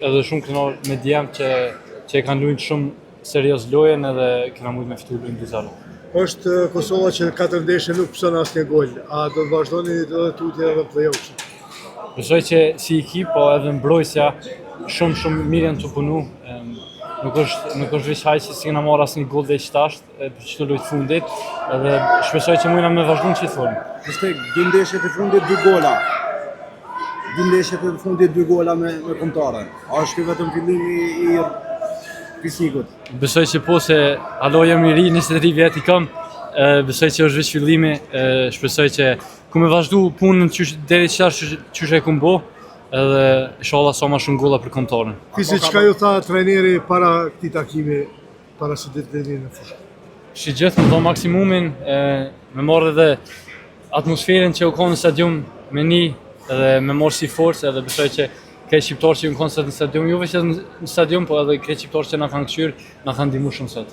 Edhe shumë kënaqur me djemt që e kanë luajtur shumë serioz lojën edhe kena mujt me fitu lojën 2-0. Është Kosova që 4 ndeshje nuk pëson asnjë gol. A do të vazhdoni edhe tutje edhe play-off? Besoj që si ekip, po edhe mbrojtja shumë mirë janë të punu. Nuk është veç haj që si kena marrë asnjë gol deri tash për çdo lojë fundit, edhe shpresoj që mujna me vazhdu që thonë. Ishte 2 ndeshje të fundit 2 gola. 2 ndeshje të fundit 2 gola me kombëtarën. A është vetëm fillimi i pisnikut? Besoj që po se alo jam i ri, 23 vjet i kam. Besoj që është veç fillimi, shpresoj që ku me vazhdu punën deri çfarë e kum bë, edhe inshallah sa më shumë golla për kombëtarën. Kisi çka ju tha trajneri para këtij takimi, para se të deri në fushë? Shi gjithë më do maksimumin, me marrë edhe atmosferën që u ka në stadium me një edhe me marrë si forcë, edhe besoj që krejt shqiptarë që ju në konë sot në stadium, ju veç në stadium, po edhe krejt shqiptarë që na kanë këshyrë, na kanë ndihmu shumë sot.